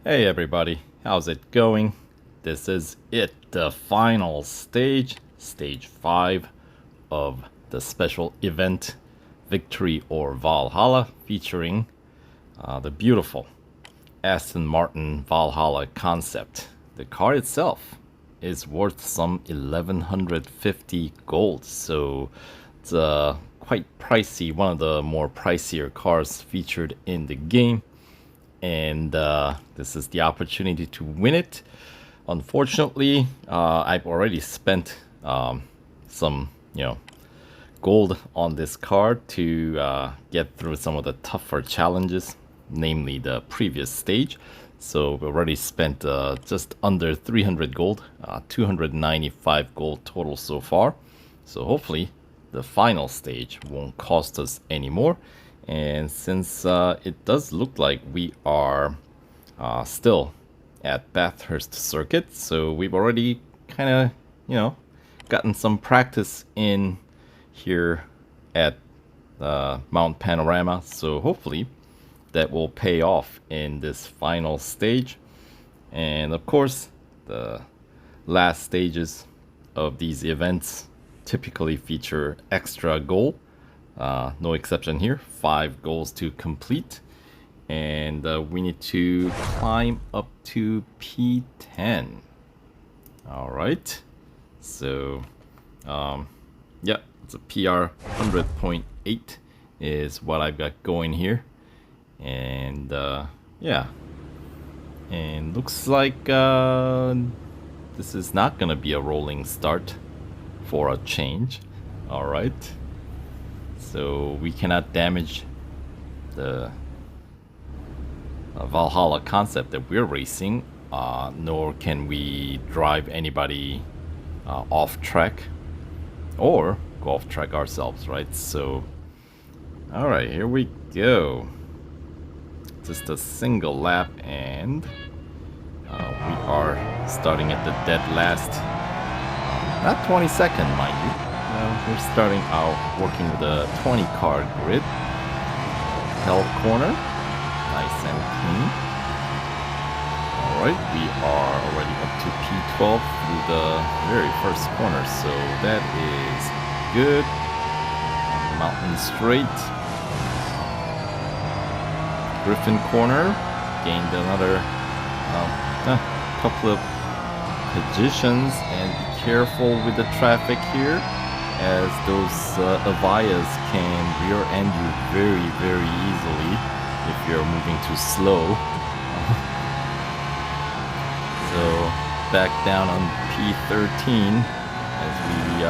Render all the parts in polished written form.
Hey everybody, how's it going? This is it, the final stage, stage 5 of the special event Victory or Valhalla, featuring the beautiful Aston Martin Valhalla concept. The car itself is worth some 1150 gold, so it's quite pricey, one of the more pricier cars featured in the game, and this is the opportunity to win it. Unfortunately, I've already spent some, gold on this card to get through some of the tougher challenges, namely the previous stage. So we already spent just under 300 gold, 295 gold total so far. So hopefully the final stage won't cost us any more. And since it does look like we are still at Bathurst Circuit, so we've already kind of, gotten some practice in here at Mount Panorama. So hopefully that will pay off in this final stage. And of course, the last stages of these events typically feature extra goal. No exception here. 5 goals to complete. And we need to climb up to P10. Alright. So, yeah, it's a PR 100.8 is what I've got going here. And, yeah. And looks like this is not going to be a rolling start for a change. Alright. So we cannot damage the Valhalla concept that we're racing, nor can we drive anybody off track or go off track ourselves, right? So, alright, here we go. Just a single lap, and we are starting at the dead last. Not 22nd, mind you. We're starting out working with a 20 car grid. Hell corner, nice and clean. Alright, we are already up to P12 through the very first corner, so that is good. Mountain straight. Griffin corner, gained another couple of positions, and be careful with the traffic here, as those Avias can rear-end you very, very easily if you're moving too slow. So back down on P13 as we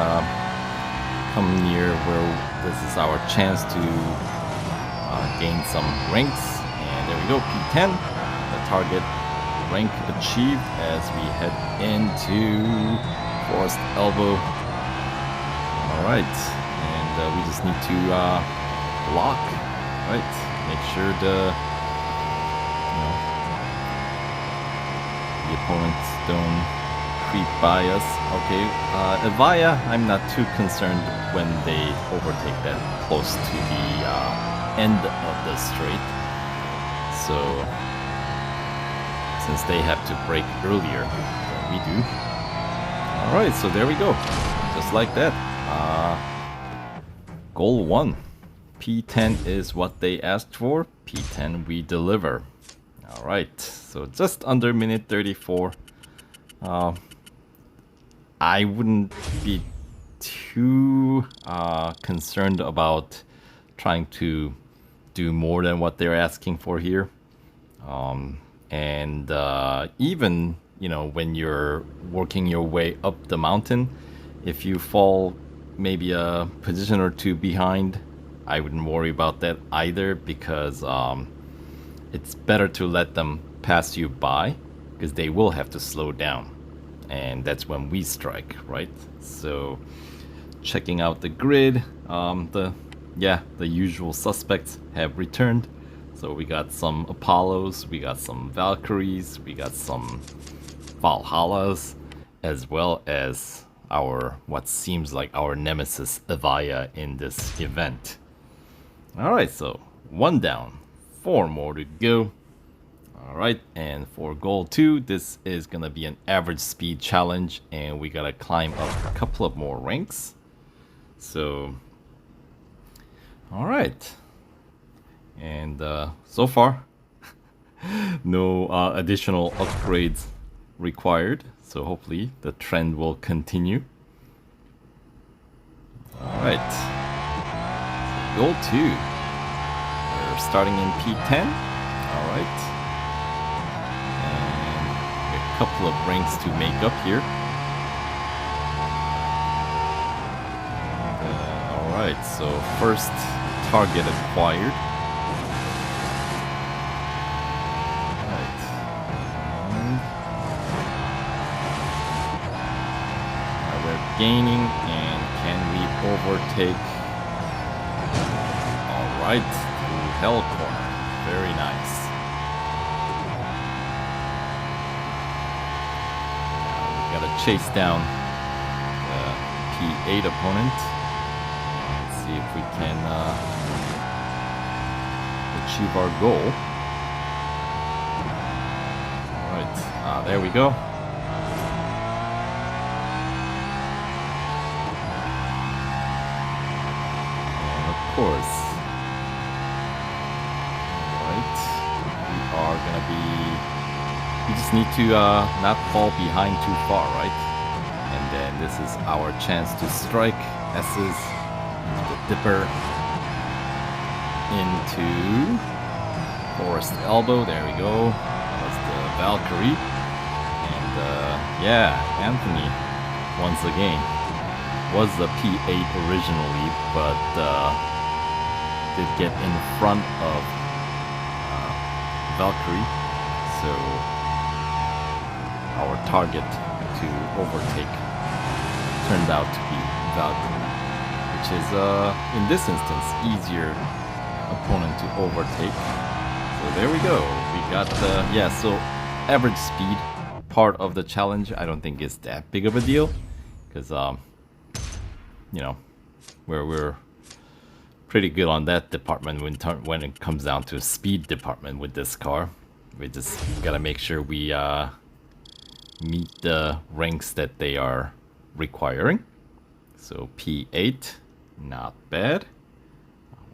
come near where this is our chance to gain some ranks. And there we go, P10, the target rank achieved as we head into Forest Elbow. Alright, and we just need to block, right? Make sure the opponents don't creep by us. Okay, Avaya, I'm not too concerned when they overtake that close to the end of the straight. So, since they have to brake earlier than we do. Alright, so there we go. Just like that. Goal 1. P10 is what they asked for. P10 we deliver. Alright, so just under minute 34. I wouldn't be too concerned about trying to do more than what they're asking for here. And even, when you're working your way up the mountain, if you fall maybe a position or two behind, I wouldn't worry about that either, because it's better to let them pass you by, because they will have to slow down, and that's when we strike, right? So checking out the grid, the usual suspects have returned. So we got some Apollos, we got some Valkyries, we got some Valhallas, as well as what seems like our nemesis Avaya in this event. Alright, so 1 down, 4 more to go. Alright, and for goal 2, this is gonna be an average speed challenge, and we gotta climb up a couple of more ranks. So, alright. And so far, no additional upgrades required, so hopefully the trend will continue. Alright, goal 2. We're starting in P10. Alright. Couple of ranks to make up here. Alright, so first target acquired. Alright. We're gaining, and can we overtake? Alright, through Hell Corner. Very nice. Gotta chase down the P8 opponent and see if we can achieve our goal. Alright, there we go. And of course, alright, we are gonna be... We just need to not fall behind too far, right? And then this is our chance to strike S's into the Dipper, into Forest Elbow. There we go. That was the Valkyrie. And yeah, Anthony, once again, was the P8 originally, but did get in front of Valkyrie. So our target to overtake turned out to be Valkyrie, which is, in this instance, easier opponent to overtake. So there we go. We got the, yeah, so average speed part of the challenge I don't think is that big of a deal, because, you know, we're pretty good on that department when it comes down to speed department with this car. We just gotta make sure we, meet the ranks that they are requiring. So P8, not bad.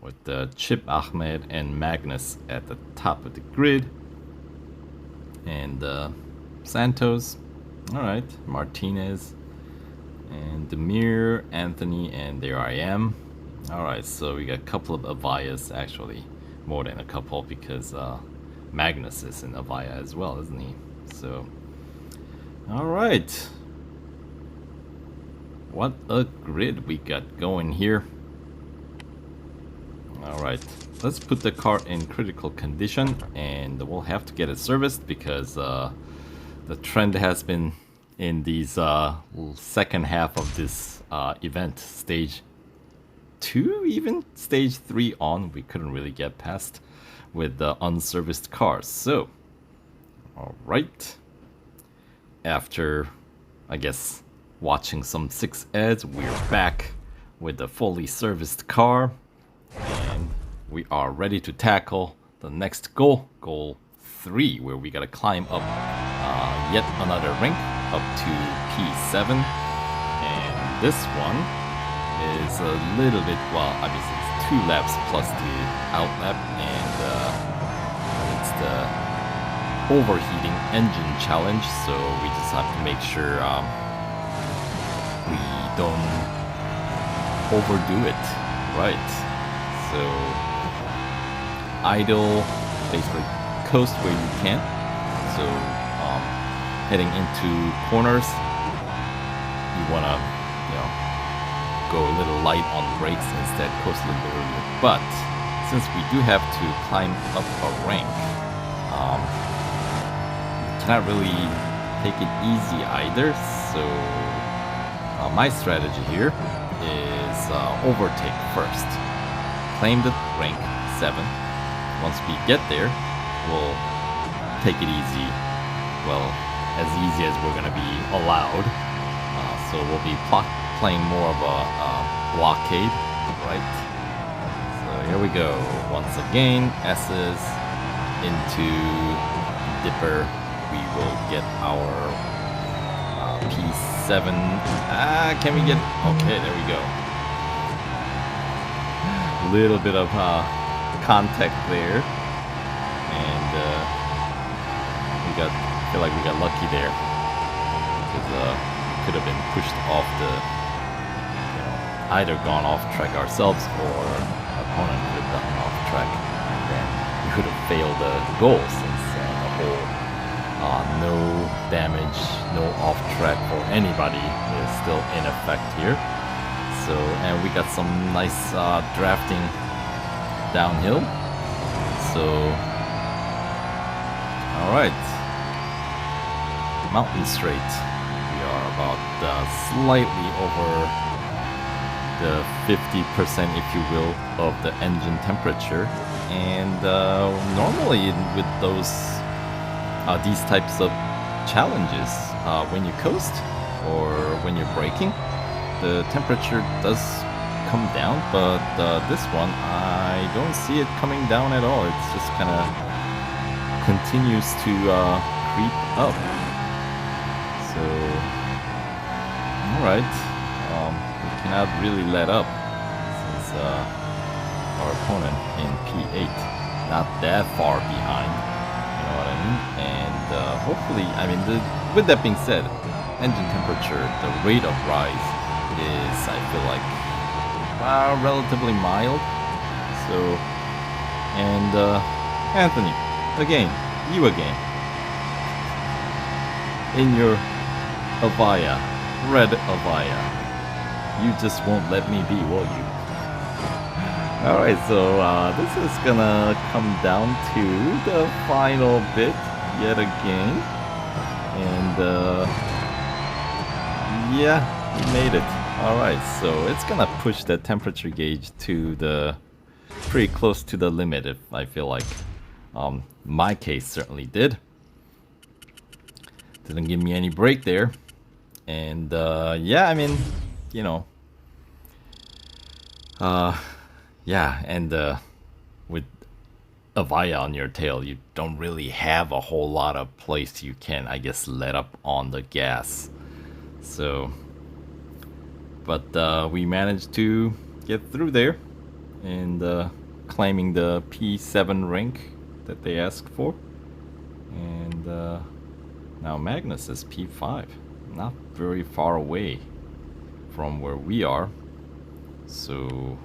With the Chip Ahmed and Magnus at the top of the grid. And Santos, alright, Martinez, and Demir, Anthony, and there I am. Alright, so we got a couple of Avayas, actually. More than a couple, because Magnus is in Avaya as well, isn't he? So, alright. What a grid we got going here. Alright, let's put the car in critical condition, and we'll have to get it serviced because the trend has been in these second half of this event, stage 2, even stage 3 on, we couldn't really get past with the unserviced cars. So, alright. After, I guess, watching some 6 ads, we're back with the fully serviced car, and we are ready to tackle the next goal, goal 3, where we gotta climb up yet another rank up to P7, and this one is a little bit, well, obviously it's 2 laps plus the outlap, and it's the overheating engine challenge, so we just have to make sure we don't overdo it, right? So idle, basically coast where you can. So heading into corners, you wanna, you know, go a little light on brakes, instead coast a little bit earlier. But since we do have to climb up a rank, not really take it easy either, so my strategy here is overtake first. Claim the rank 7. Once we get there, we'll take it easy. Well, as easy as we're gonna be allowed. So we'll be playing more of a blockade, right? So here we go. Once again, S's into Dipper, we will get our P7. Can we get... Okay, there we go. A little bit of contact there. And I feel like we got lucky there. Because we could have been pushed off the... either gone off track ourselves or opponent would have gotten off track. And then we could have failed the goal since the whole no damage, no off track for anybody is still in effect here. So, and we got some nice drafting downhill. So, alright. Mountain straight. We are about slightly over the 50%, if you will, of the engine temperature. And normally with these types of challenges, when you coast or when you're braking, the temperature does come down, but this one I don't see it coming down at all. It's just kind of continues to creep up. So, alright, we cannot really let up since our opponent in P8 not that far behind, you know what I mean? And hopefully, I mean, with that being said, engine temperature, the rate of rise is, I feel like, relatively mild. So, and Anthony, again, you again, in your Avaya, red Avaya, you just won't let me be, will you? Alright, so this is gonna come down to the final bit yet again. And yeah, we made it. Alright, so it's gonna push the temperature gauge to the pretty close to the limit, if I feel like. My case certainly did. Didn't give me any break there. And yeah, I mean, you know, yeah, and with Avaya on your tail, you don't really have a whole lot of place you can, I guess, let up on the gas. So, but we managed to get through there and claiming the P7 rank that they asked for. And now Magnus is P5, not very far away from where we are. So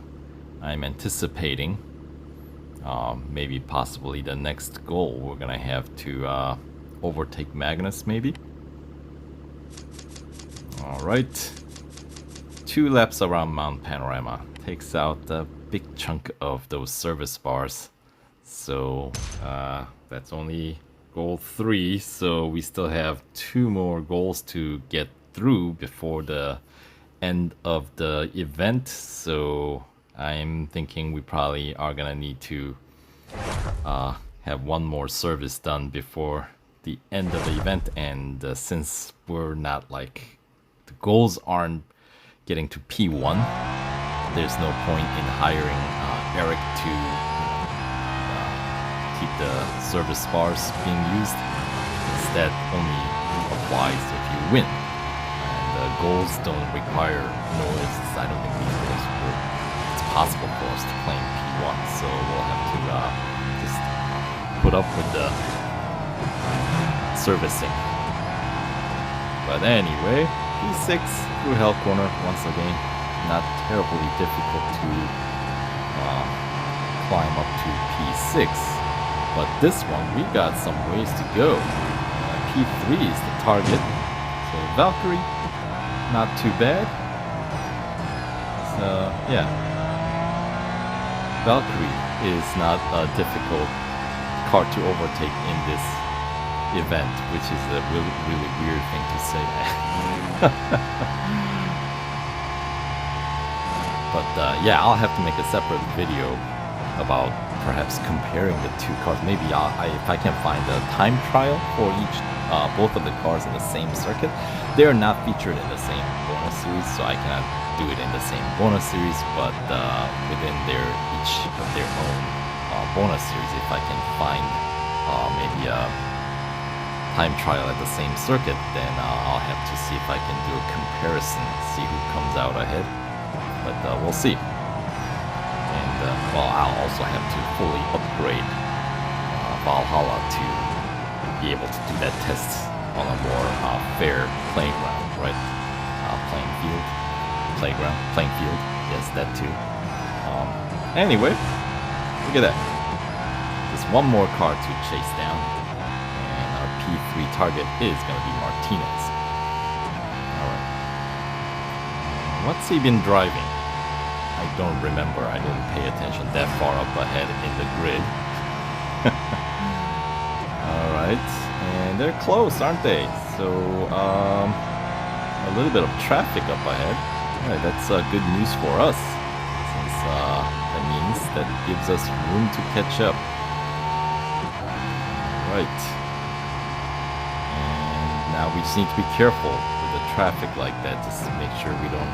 I'm anticipating maybe possibly the next goal we're gonna have to overtake Magnus maybe. Alright, 2 laps around Mount Panorama takes out a big chunk of those service bars. So that's only goal 3, so we still have 2 more goals to get through before the end of the event. So I'm thinking we probably are gonna need to have 1 more service done before the end of the event. And since we're not like, the goals aren't getting to P1, there's no point in hiring Eric to keep the service bars being used. Instead, only applies if you win. And the goals don't require noise. I don't think these goals it's possible for us to claim P1, so we'll have to just put up with the servicing. But anyway, P6 through Hell Corner once again. Not terribly difficult to climb up to P6. But this one, we got some ways to go. P3 is the target. So Valkyrie, not too bad. So yeah, Valkyrie is not a difficult car to overtake in this event, which is a really, really weird thing to say. But yeah, I'll have to make a separate video about perhaps comparing the 2 cars. Maybe if I can find a time trial for both of the cars in the same circuit. They're not featured in the same bonus series, so I cannot do it in the same bonus series, but within each of their own bonus series, if I can find maybe a time trial at the same circuit, then I'll have to see if I can do a comparison, see who comes out ahead. But we'll see. And well, I'll also have to fully upgrade Valhalla to be able to do that test on a more fair playing ground, right? Playing field. Yes, that too. Anyway, look at that. Just one more car to chase down, and our P3 target is going to be Martinez. Alright. What's he been driving? I don't remember. I didn't pay attention that far up ahead in the grid. Alright, and they're close, aren't they? So, a little bit of traffic up ahead. Alright, that's good news for us, since that means that it gives us room to catch up. Right. And now we just need to be careful with the traffic like that, just to make sure we don't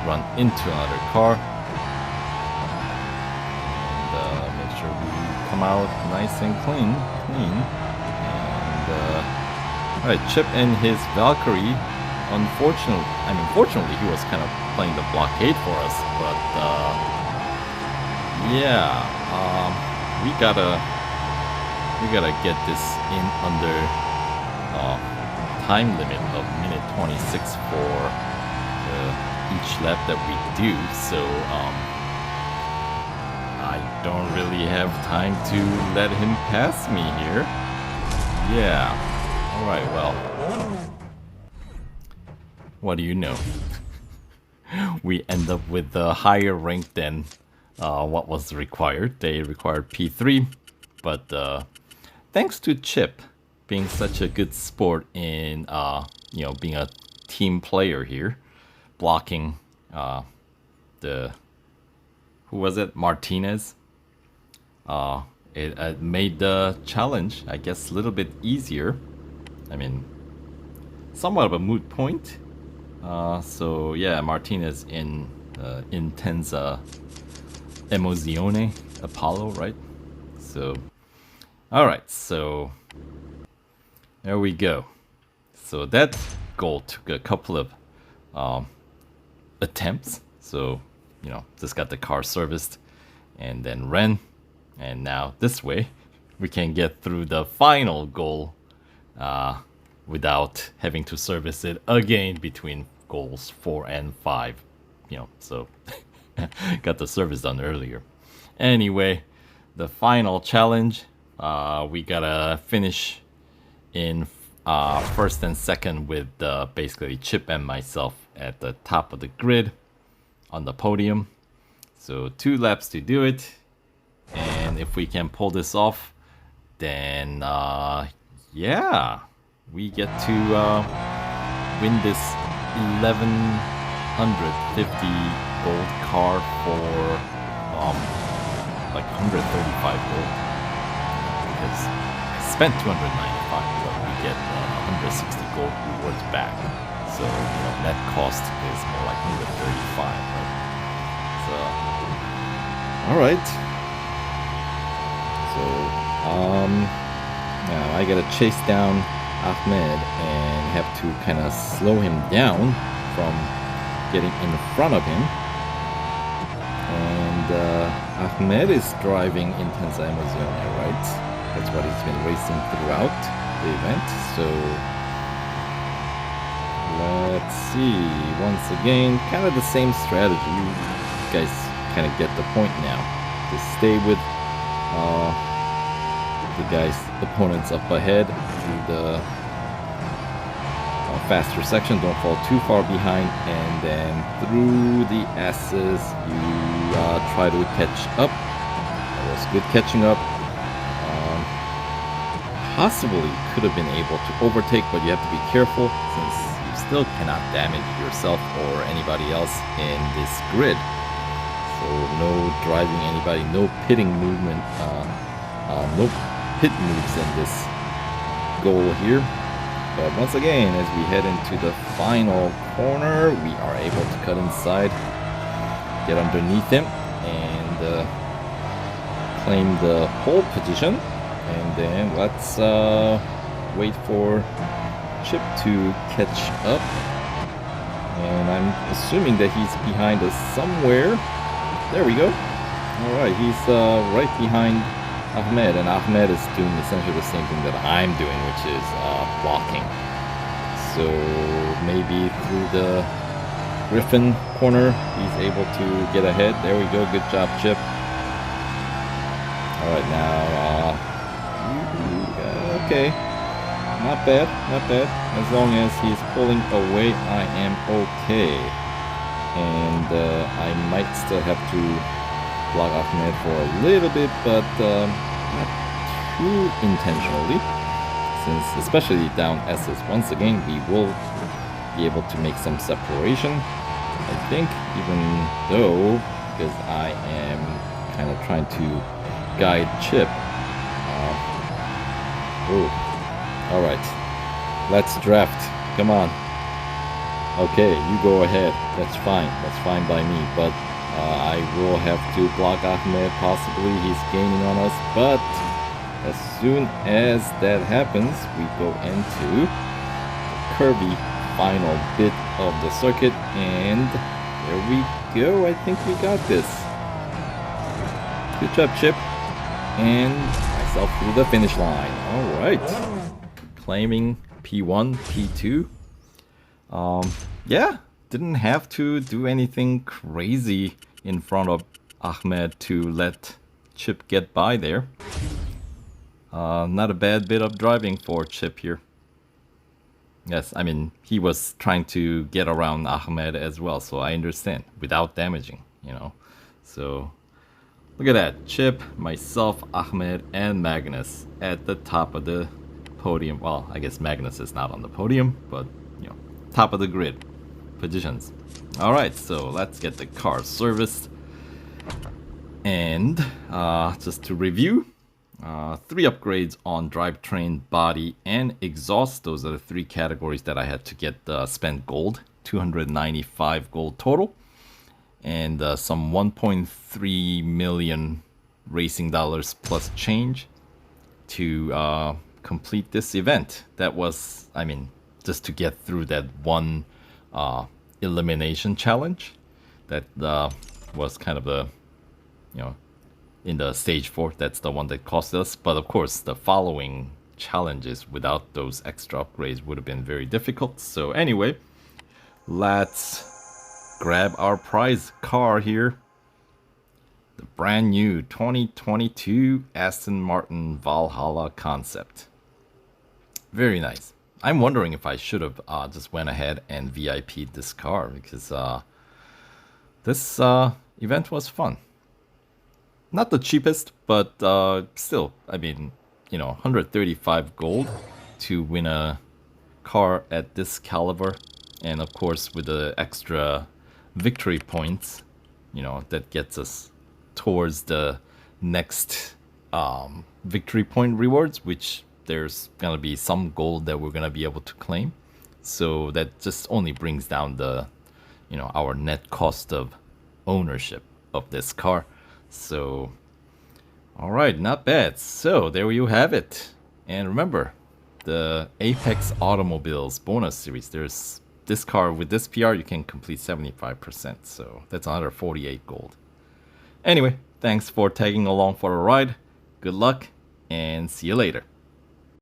run into another car. And make sure we come out nice and clean. And alright, Chip and his Valkyrie, fortunately he was kind of playing the blockade for us, but yeah, we gotta get this in under time limit of minute 26 for each lap that we do. So I don't really have time to let him pass me here. Yeah. All right. Well, what do you know? We end up with a higher rank than what was required. They required P3, but thanks to Chip being such a good sport in being a team player here, blocking who was it, Martinez. It made the challenge, I guess, a little bit easier. I mean, somewhat of a moot point. So yeah, Martinez in Intensa Emozione Apollo, right? So, alright, so there we go. So that goal took a couple of attempts. So, just got the car serviced and then ran. And now this way, we can get through the final goal without having to service it again between goals 4 and 5. So got the service done earlier. Anyway, the final challenge, we gotta finish in first and second with basically Chip and myself at the top of the grid on the podium. So 2 laps to do it, and if we can pull this off, then yeah, we get to win this 1150 gold car for like 135 gold, because I spent 295, but we get 160 gold rewards back. So net cost is more like 135, right? So alright. So now I gotta chase down Ahmed and have to kind of slow him down from getting in front of him. And Ahmed is driving Intensa Emozione, right? That's what he's been racing throughout the event. So let's see. Once again, kind of the same strategy. You guys kind of get the point now. Just stay with the guys, opponents up ahead through the faster section. Don't fall too far behind, and then through the S's you try to catch up. That was good catching up. Possibly could have been able to overtake, but you have to be careful since you still cannot damage yourself or anybody else in this grid. So no driving anybody, no pitting movement, no pit moves in this goal here. But once again, as we head into the final corner, we are able to cut inside, get underneath him, and claim the pole position. And then let's wait for Chip to catch up. And I'm assuming that he's behind us somewhere. There we go. Alright, he's right behind Ahmed, and Ahmed is doing essentially the same thing that I'm doing, which is blocking. So maybe through the Griffin corner, he's able to get ahead. There we go. Good job, Chip. Alright, now, okay. Not bad, not bad. As long as he's pulling away, I am okay. And I might still have to block Ahmed for a little bit, but not too intentionally. Since, especially down S's, once again, we will be able to make some separation. I think, even though, because I am kind of trying to guide Chip. Alright, let's draft. Come on. Okay, you go ahead. That's fine by me. But I will have to block Ahmed. Possibly he's gaining on us. But as soon as that happens, we go into the curvy final bit of the circuit. And there we go. I think we got this. Good job, Chip. And myself through the finish line. Alright. Claiming P1, P2. Yeah, didn't have to do anything crazy in front of Ahmed to let Chip get by there. Not a bad bit of driving for Chip here. Yes, I mean, he was trying to get around Ahmed as well, so I understand, without damaging, you know. So, look at that. Chip, myself, Ahmed, and Magnus at the top of the podium. Well, I guess Magnus is not on the podium, but, you know, top of the grid positions. Alright, so let's get the car serviced. And, just to review, 3 upgrades on drivetrain, body, and exhaust. Those are the 3 categories that I had to get spent gold. 295 gold total. And some 1.3 million racing dollars plus change to complete this event. That was, I mean, just to get through that one elimination challenge. That was kind of the, you know, in the stage 4, that's the one that cost us. But of course, the following challenges without those extra upgrades would have been very difficult. So anyway, let's grab our prize car here. The brand new 2022 Aston Martin Valhalla concept. Very nice. I'm wondering if I should have just went ahead and VIP'd this car, because this event was fun. Not the cheapest, but still, I mean, you know, 135 gold to win a car at this caliber. And of course, with the extra victory points, you know, that gets us towards the next victory point rewards, which there's gonna be some gold that we're gonna be able to claim. So that just only brings down the, you know, our net cost of ownership of this car. So, alright, not bad. So, there you have it. And remember, the Apex Automobiles bonus series, there's this car with this PR, you can complete 75%. So, that's another 48 gold. Anyway, thanks for tagging along for a ride. Good luck, and see you later.